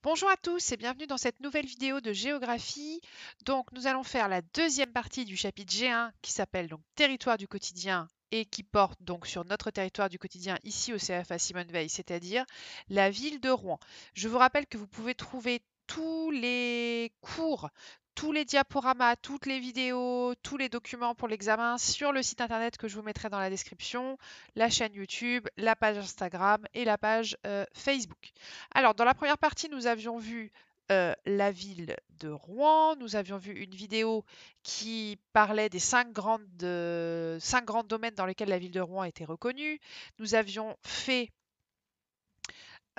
Bonjour à tous et bienvenue dans cette nouvelle vidéo de géographie. Donc nous allons faire la deuxième partie du chapitre G1 qui s'appelle donc Territoire du quotidien et qui porte donc sur notre territoire du quotidien ici au CFA Simone Veil, c'est-à-dire la ville de Rouen. Je vous rappelle que vous pouvez trouver tous les cours, tous les diaporamas, toutes les vidéos, tous les documents pour l'examen sur le site internet que je vous mettrai dans la description, la chaîne YouTube, la page Instagram et la page Facebook. Alors, dans la première partie, nous avions vu la ville de Rouen. Nous avions vu une vidéo qui parlait des cinq grands domaines dans lesquels la ville de Rouen était reconnue. Nous avions fait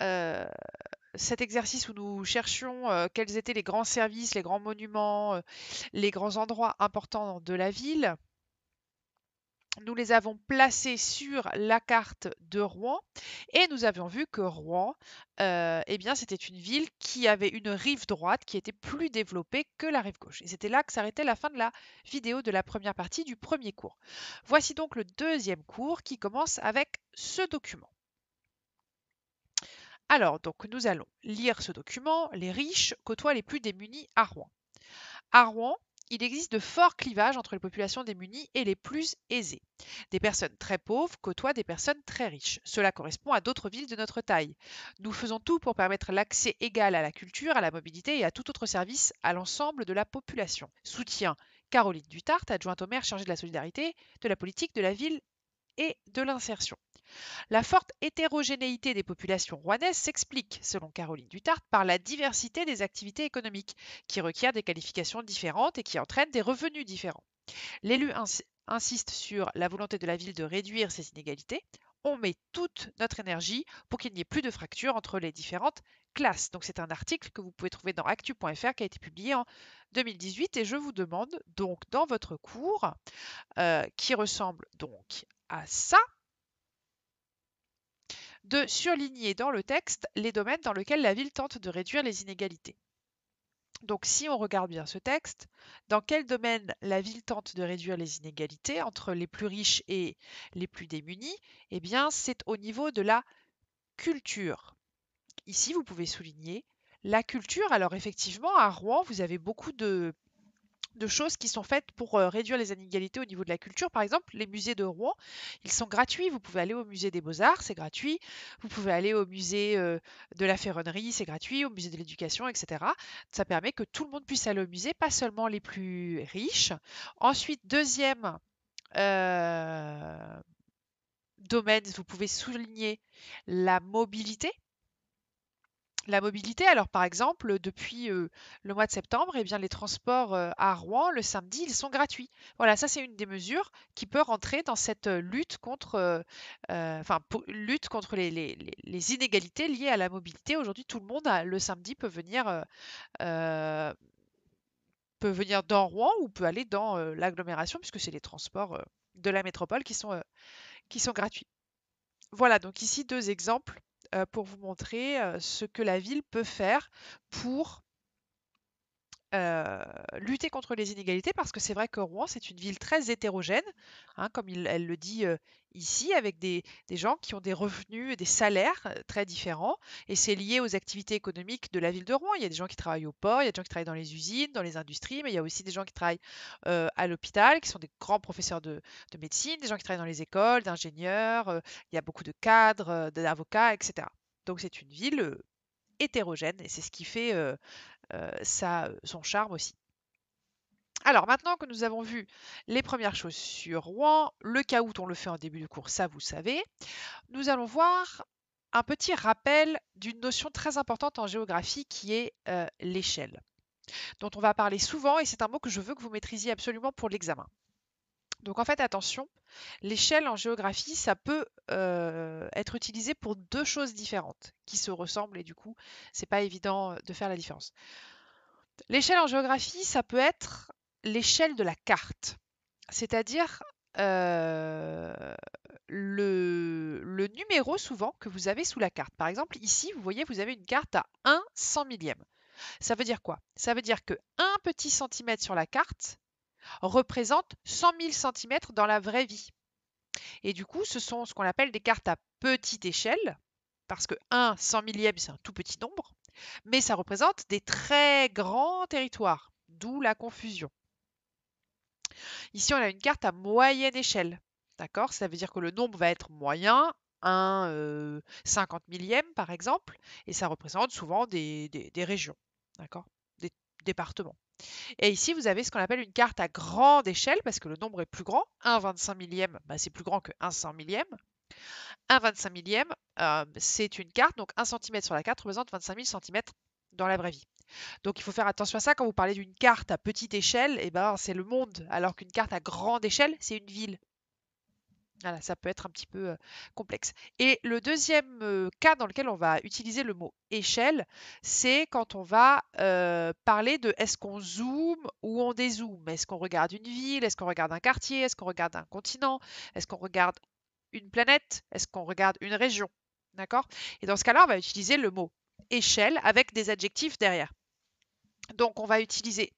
euh, cet exercice où nous cherchions quels étaient les grands services, les grands monuments, les grands endroits importants de la ville. Nous les avons placés sur la carte de Rouen et nous avions vu que Rouen, eh bien, c'était une ville qui avait une rive droite qui était plus développée que la rive gauche. Et c'était là que s'arrêtait la fin de la vidéo de la première partie du premier cours. Voici donc le deuxième cours qui commence avec ce document. Alors, donc, nous allons lire ce document. Les riches côtoient les plus démunis à Rouen. À Rouen, il existe de forts clivages entre les populations démunies et les plus aisées. Des personnes très pauvres côtoient des personnes très riches. Cela correspond à d'autres villes de notre taille. Nous faisons tout pour permettre l'accès égal à la culture, à la mobilité et à tout autre service à l'ensemble de la population. Soutient Caroline Dutart, adjointe au maire chargée de la solidarité, de la politique de la ville et de l'insertion. La forte hétérogénéité des populations rouennaises s'explique, selon Caroline Dutart, par la diversité des activités économiques, qui requièrent des qualifications différentes et qui entraînent des revenus différents. L'élu insiste sur la volonté de la ville de réduire ces inégalités. On met toute notre énergie pour qu'il n'y ait plus de fractures entre les différentes classes. Donc c'est un article que vous pouvez trouver dans actu.fr qui a été publié en 2018 et je vous demande donc dans votre cours qui ressemble donc à ça de surligner dans le texte les domaines dans lesquels la ville tente de réduire les inégalités. Donc si on regarde bien ce texte, dans quel domaine la ville tente de réduire les inégalités entre les plus riches et les plus démunis? Eh bien, c'est au niveau de la culture. Ici, vous pouvez souligner la culture. Alors effectivement, à Rouen, vous avez beaucoup de choses qui sont faites pour réduire les inégalités au niveau de la culture. Par exemple, les musées de Rouen, ils sont gratuits. Vous pouvez aller au musée des Beaux-Arts, c'est gratuit. Vous pouvez aller au musée de la Ferronnerie, c'est gratuit, au musée de l'éducation, etc. Ça permet que tout le monde puisse aller au musée, pas seulement les plus riches. Ensuite, deuxième domaine, vous pouvez souligner la mobilité. La mobilité, alors par exemple, depuis le mois de septembre, eh bien, les transports à Rouen le samedi, ils sont gratuits. Voilà, ça c'est une des mesures qui peut rentrer dans cette lutte contre, lutte contre les inégalités liées à la mobilité. Aujourd'hui, tout le monde le samedi euh, peut venir dans Rouen ou peut aller dans l'agglomération puisque c'est les transports de la métropole qui sont gratuits. Voilà, donc ici deux exemples pour vous montrer ce que la ville peut faire pour lutter contre les inégalités, parce que c'est vrai que Rouen, c'est une ville très hétérogène, hein, comme elle le dit ici, avec des gens qui ont des revenus et des salaires très différents, et c'est lié aux activités économiques de la ville de Rouen. Il y a des gens qui travaillent au port, il y a des gens qui travaillent dans les usines, dans les industries, mais il y a aussi des gens qui travaillent à l'hôpital, qui sont des grands professeurs de médecine, des gens qui travaillent dans les écoles, d'ingénieurs, il y a beaucoup de cadres, d'avocats, etc. Donc c'est une ville hétérogène, et c'est ce qui fait son charme aussi. Alors maintenant que nous avons vu les premières choses sur Rouen, le cas où on le fait en début de cours, ça vous savez, nous allons voir un petit rappel d'une notion très importante en géographie qui est l'échelle, dont on va parler souvent et c'est un mot que je veux que vous maîtrisiez absolument pour l'examen. Donc en fait, attention, l'échelle en géographie, ça peut être utilisé pour deux choses différentes qui se ressemblent et du coup, c'est pas évident de faire la différence. L'échelle en géographie, ça peut être l'échelle de la carte, c'est-à-dire le numéro souvent que vous avez sous la carte. Par exemple, ici, vous voyez, vous avez une carte à 1 cent millième. Ça veut dire quoi? Ça veut dire que 1 petit centimètre sur la carte représente 100 000 centimètres dans la vraie vie. Et du coup, ce sont ce qu'on appelle des cartes à petite échelle, parce que 1 cent millième, c'est un tout petit nombre. Mais ça représente des très grands territoires, d'où la confusion. Ici, on a une carte à moyenne échelle. D'accord? Ça veut dire que le nombre va être moyen, un 50 millième par exemple, et ça représente souvent des régions, d'accord? Des départements. Et ici, vous avez ce qu'on appelle une carte à grande échelle, parce que le nombre est plus grand. Un 25 millième, bah, c'est plus grand que un 100 millième. Un 25 millième, c'est une carte, donc 1 cm sur la carte représente 25 000 centimètres dans la vraie vie. Donc il faut faire attention à ça quand vous parlez d'une carte à petite échelle, et ben, c'est le monde, alors qu'une carte à grande échelle, c'est une ville. Voilà, ça peut être un petit peu complexe. Et le deuxième cas dans lequel on va utiliser le mot échelle, c'est quand on va parler de est-ce qu'on zoome ou on dézoome? Est-ce qu'on regarde une ville? Est-ce qu'on regarde un quartier? Est-ce qu'on regarde un continent? Est-ce qu'on regarde une planète? Est-ce qu'on regarde une région? D'accord? Et dans ce cas-là, on va utiliser le mot échelle avec des adjectifs derrière. Donc, on va utiliser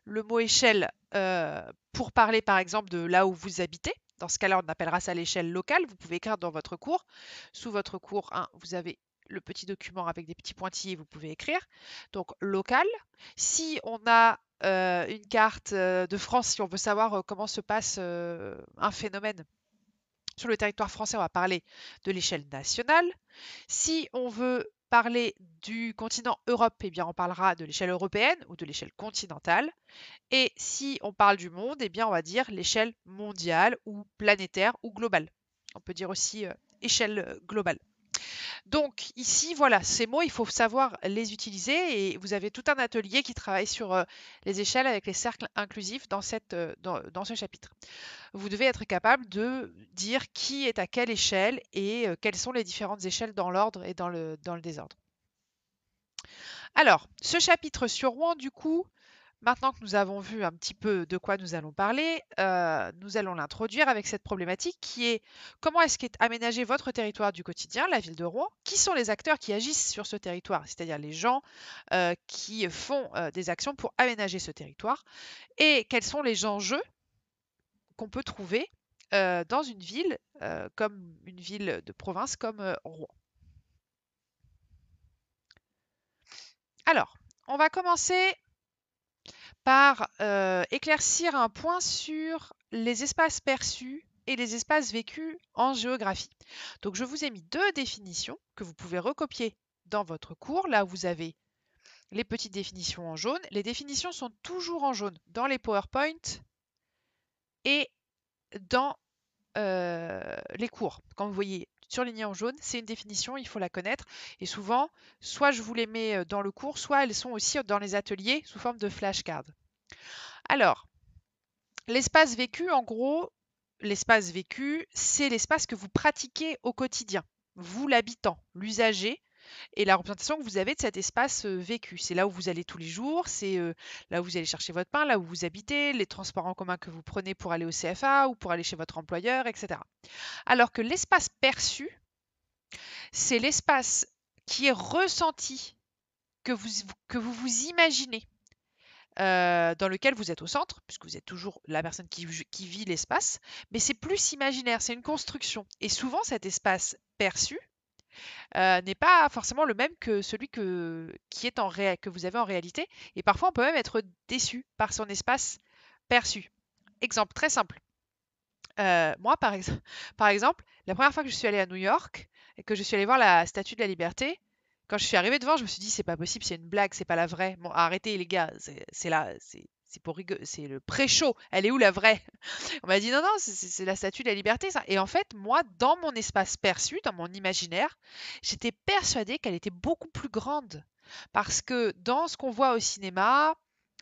le mot échelle pour parler par exemple de là où vous habitez. Dans ce cas-là, on appellera ça l'échelle locale. Vous pouvez écrire dans votre cours. Sous votre cours 1, vous avez le petit document avec des petits pointillés, vous pouvez écrire. Donc local. Si on a une carte de France, si on veut savoir comment se passe un phénomène sur le territoire français, on va parler de l'échelle nationale. Si on veut parler du continent Europe, eh bien on parlera de l'échelle européenne ou de l'échelle continentale. Et si on parle du monde, eh bien on va dire l'échelle mondiale ou planétaire ou globale. On peut dire aussi échelle globale. Donc ici, voilà, ces mots, il faut savoir les utiliser et vous avez tout un atelier qui travaille sur les échelles avec les cercles inclusifs dans ce chapitre. Vous devez être capable de dire qui est à quelle échelle et quelles sont les différentes échelles dans l'ordre et dans le désordre. Alors, ce chapitre sur Rouen, du coup, maintenant que nous avons vu un petit peu de quoi nous allons parler, nous allons l'introduire avec cette problématique qui est comment est-ce qu'est aménagé votre territoire du quotidien, la ville de Rouen? Qui sont les acteurs qui agissent sur ce territoire, c'est-à-dire les gens qui font des actions pour aménager ce territoire? Et quels sont les enjeux qu'on peut trouver dans une ville comme une ville de province comme Rouen? Alors, on va commencer par éclaircir un point sur les espaces perçus et les espaces vécus en géographie. Donc je vous ai mis deux définitions que vous pouvez recopier dans votre cours. Là, vous avez les petites définitions en jaune. Les définitions sont toujours en jaune dans les PowerPoint et dans les cours. Quand vous voyez surligné en jaune, c'est une définition, il faut la connaître. Et souvent, soit je vous les mets dans le cours, soit elles sont aussi dans les ateliers sous forme de flashcards. Alors, l'espace vécu, en gros, l'espace vécu, c'est l'espace que vous pratiquez au quotidien, vous l'habitant, l'usager, et la représentation que vous avez de cet espace vécu. C'est là où vous allez tous les jours, c'est là où vous allez chercher votre pain, là où vous habitez, les transports en commun que vous prenez pour aller au CFA ou pour aller chez votre employeur, etc. Alors que l'espace perçu, c'est l'espace qui est ressenti, que vous imaginez. Dans lequel vous êtes au centre, puisque vous êtes toujours la personne qui vit l'espace, mais c'est plus imaginaire, c'est une construction. Et souvent, cet espace perçu n'est pas forcément le même que celui que vous avez en réalité. Et parfois, on peut même être déçu par son espace perçu. Exemple très simple. Moi, par exemple, la première fois que je suis allée à New York et que je suis allée voir la Statue de la Liberté, quand je suis arrivée devant, je me suis dit, c'est pas possible, c'est une blague, c'est pas la vraie. Bon, arrêtez les gars, c'est pour rigoler, c'est le pré-show. Elle est où la vraie? On m'a dit, non, non, c'est la Statue de la Liberté, ça. Et en fait, moi, dans mon espace perçu, dans mon imaginaire, j'étais persuadée qu'elle était beaucoup plus grande. Parce que dans ce qu'on voit au cinéma,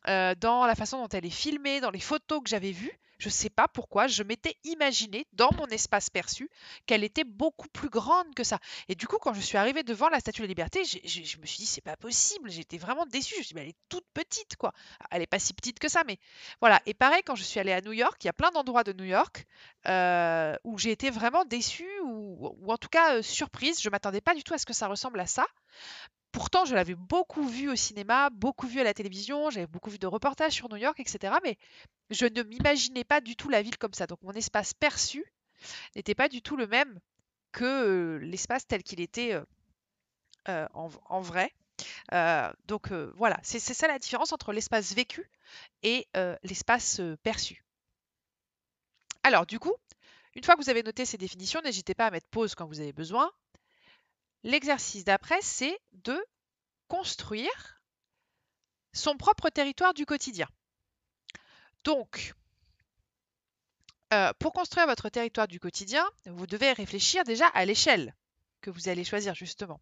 dans la façon dont elle est filmée, dans les photos que j'avais vues, je ne sais pas pourquoi, je m'étais imaginé dans mon espace perçu qu'elle était beaucoup plus grande que ça. Et du coup, quand je suis arrivée devant la Statue de la Liberté, je me suis dit, c'est pas possible. J'étais vraiment déçue. Je me suis dit, mais elle est toute petite, quoi. Elle est pas si petite que ça, mais voilà. Et pareil, quand je suis allée à New York, il y a plein d'endroits de New York où j'ai été vraiment déçue ou en tout cas surprise. Je m'attendais pas du tout à ce que ça ressemble à ça. Pourtant, je l'avais beaucoup vu au cinéma, beaucoup vu à la télévision, j'avais beaucoup vu de reportages sur New York, etc. Mais je ne m'imaginais pas du tout la ville comme ça. Donc mon espace perçu n'était pas du tout le même que l'espace tel qu'il était en vrai. Donc voilà, c'est ça la différence entre l'espace vécu et l'espace perçu. Alors du coup, une fois que vous avez noté ces définitions, n'hésitez pas à mettre pause quand vous avez besoin. L'exercice d'après, c'est de construire son propre territoire du quotidien. Donc, pour construire votre territoire du quotidien, vous devez réfléchir déjà à l'échelle que vous allez choisir justement.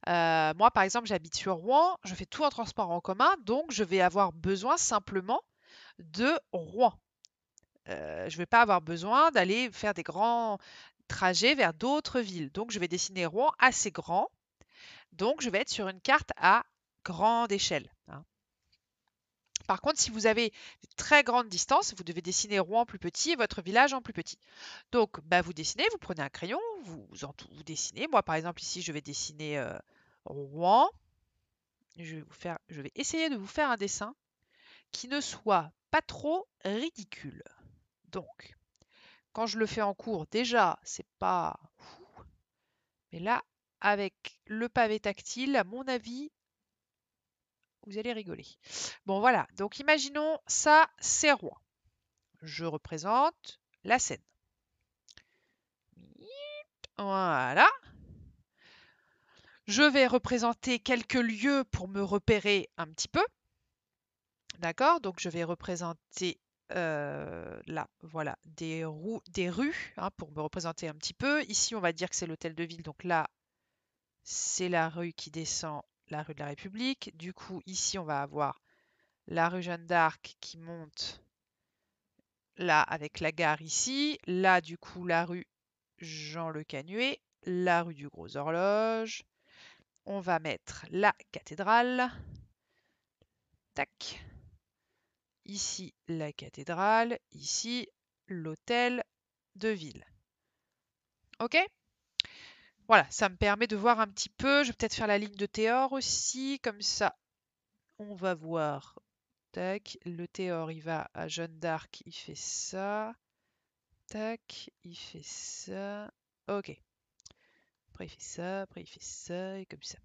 Moi, par exemple, j'habite sur Rouen, je fais tout en transport en commun, donc je vais avoir besoin simplement de Rouen. Je ne vais pas avoir besoin d'aller faire des grands trajets vers d'autres villes. Donc, je vais dessiner Rouen assez grand. Donc, je vais être sur une carte à grande échelle, hein. Par contre, si vous avez de très grandes distances, vous devez dessiner Rouen plus petit et votre village en plus petit. Donc, bah, vous dessinez, vous prenez un crayon, vous dessinez. Moi, par exemple, ici, je vais dessiner Rouen. Je vais essayer de vous faire un dessin qui ne soit pas trop ridicule. Donc, quand je le fais en cours, déjà, c'est pas fou. Mais là, avec le pavé tactile, à mon avis, vous allez rigoler. Bon, voilà. Donc, imaginons ça, c'est Rouen. Je représente la Seine. Voilà. Je vais représenter quelques lieux pour me repérer un petit peu. D'accord? Donc, je vais représenter là, voilà, des rues, hein, pour me représenter un petit peu. Ici, on va dire que c'est l'hôtel de ville. Donc là, c'est la rue qui descend, la rue de la République. Du coup, ici, on va avoir la rue Jeanne d'Arc qui monte là avec la gare ici. Là, du coup, la rue Jean Le Canuet, la rue du Gros Horloge. On va mettre la cathédrale. Tac. Ici, la cathédrale. Ici, l'hôtel de ville. OK? Voilà, ça me permet de voir un petit peu. Je vais peut-être faire la ligne de Théor aussi. Comme ça, on va voir. Tac. Le Théor, il va à Jeanne d'Arc. Il fait ça. Tac. Il fait ça. OK. Après, il fait ça. Après, il fait ça. Et comme ça.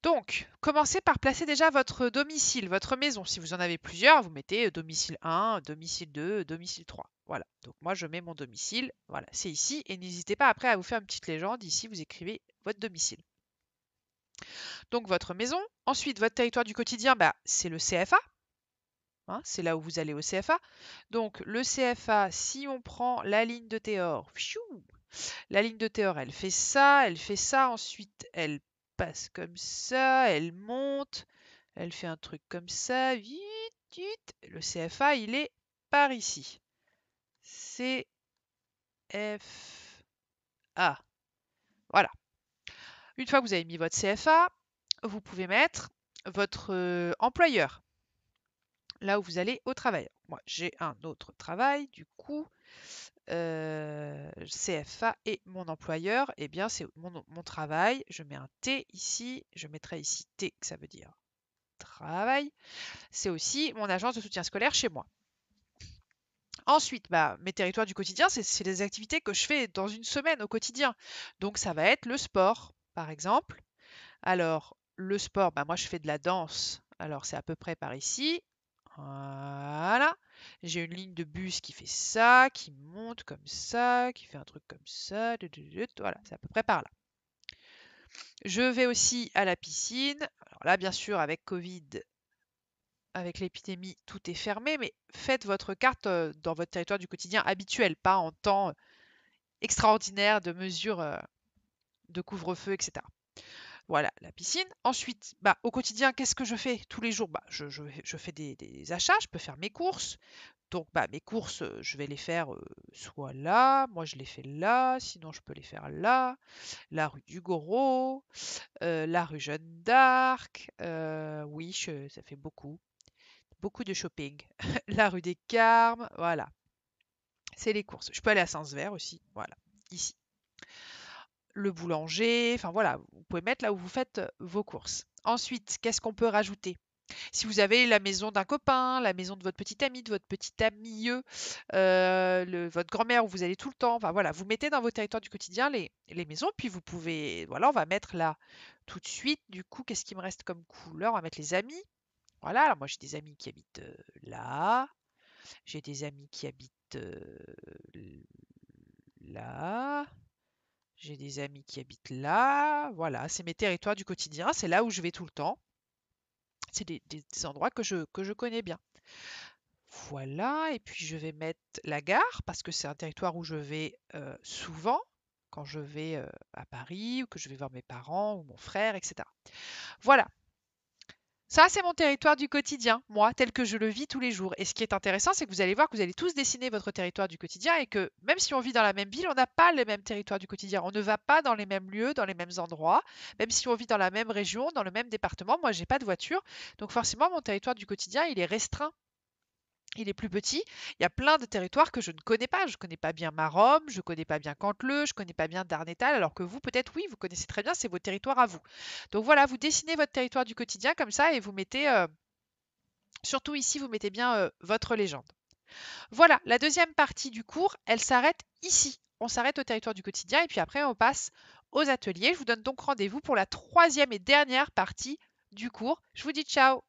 Donc, commencez par placer déjà votre domicile, votre maison. Si vous en avez plusieurs, vous mettez domicile 1, domicile 2, domicile 3. Voilà. Donc moi, je mets mon domicile. Voilà, c'est ici. Et n'hésitez pas après à vous faire une petite légende. Ici, vous écrivez votre domicile. Donc votre maison. Ensuite, votre territoire du quotidien, bah, c'est le CFA. Hein, c'est là où vous allez au CFA. Donc le CFA, si on prend la ligne de Théor, la ligne de Théor, elle fait ça, ensuite elle passe comme ça, elle monte, elle fait un truc comme ça, vite, vite. Le CFA, il est par ici. CFA. Voilà. Une fois que vous avez mis votre CFA, vous pouvez mettre votre employeur, là où vous allez au travail. Moi, j'ai un autre travail, du coup, CFA et mon employeur, eh bien, c'est mon travail. Je mets un T ici, je mettrai ici T, que ça veut dire travail. C'est aussi mon agence de soutien scolaire chez moi. Ensuite, bah, mes territoires du quotidien, c'est les activités que je fais dans une semaine au quotidien. Donc, ça va être le sport, par exemple. Alors, le sport, bah, moi, je fais de la danse. Alors, c'est à peu près par ici. Voilà. J'ai une ligne de bus qui fait ça, qui monte comme ça, qui fait un truc comme ça. Voilà, c'est à peu près par là. Je vais aussi à la piscine. Alors là, bien sûr, avec Covid, avec l'épidémie, tout est fermé, mais faites votre carte dans votre territoire du quotidien habituel, pas en temps extraordinaire de mesures de couvre-feu, etc. Voilà, la piscine. Ensuite, bah, au quotidien, qu'est-ce que je fais tous les jours? Bah, je fais des achats, je peux faire mes courses. Donc, bah, mes courses, je vais les faire soit là, moi je les fais là, sinon je peux les faire là, la rue du Goro, la rue Jeanne d'Arc, oui, ça fait beaucoup, beaucoup de shopping. La rue des Carmes, voilà, c'est les courses. Je peux aller à Saint-Sever aussi, voilà, ici. Le boulanger, enfin voilà, vous pouvez mettre là où vous faites vos courses. Ensuite, qu'est-ce qu'on peut rajouter? Si vous avez la maison d'un copain, la maison de votre petit ami, de votre petit amieux, votre grand-mère où vous allez tout le temps, enfin voilà, vous mettez dans vos territoires du quotidien les maisons, puis vous pouvez, voilà, on va mettre là tout de suite, du coup, qu'est-ce qui me reste comme couleur? On va mettre les amis. Voilà, alors moi j'ai des amis qui habitent là, j'ai des amis qui habitent là, j'ai des amis qui habitent là, voilà, c'est mes territoires du quotidien, c'est là où je vais tout le temps. C'est des endroits que je connais bien. Voilà, et puis je vais mettre la gare parce que c'est un territoire où je vais souvent quand je vais à Paris ou que je vais voir mes parents ou mon frère, etc. Voilà, ça c'est mon territoire du quotidien, moi, tel que je le vis tous les jours. Et ce qui est intéressant, c'est que vous allez voir que vous allez tous dessiner votre territoire du quotidien et que même si on vit dans la même ville, on n'a pas les mêmes territoires du quotidien. On ne va pas dans les mêmes lieux, dans les mêmes endroits, même si on vit dans la même région, dans le même département. Moi, j'ai pas de voiture, donc forcément mon territoire du quotidien, il est restreint. Il est plus petit. Il y a plein de territoires que je ne connais pas. Je ne connais pas bien Maromme, je ne connais pas bien Cantleux, je ne connais pas bien Darnétal, alors que vous, peut-être, oui, vous connaissez très bien, c'est votre territoire à vous. Donc voilà, vous dessinez votre territoire du quotidien comme ça et vous mettez, surtout ici, vous mettez bien votre légende. Voilà, la deuxième partie du cours, elle s'arrête ici. On s'arrête au territoire du quotidien et puis après, on passe aux ateliers. Je vous donne donc rendez-vous pour la troisième et dernière partie du cours. Je vous dis ciao!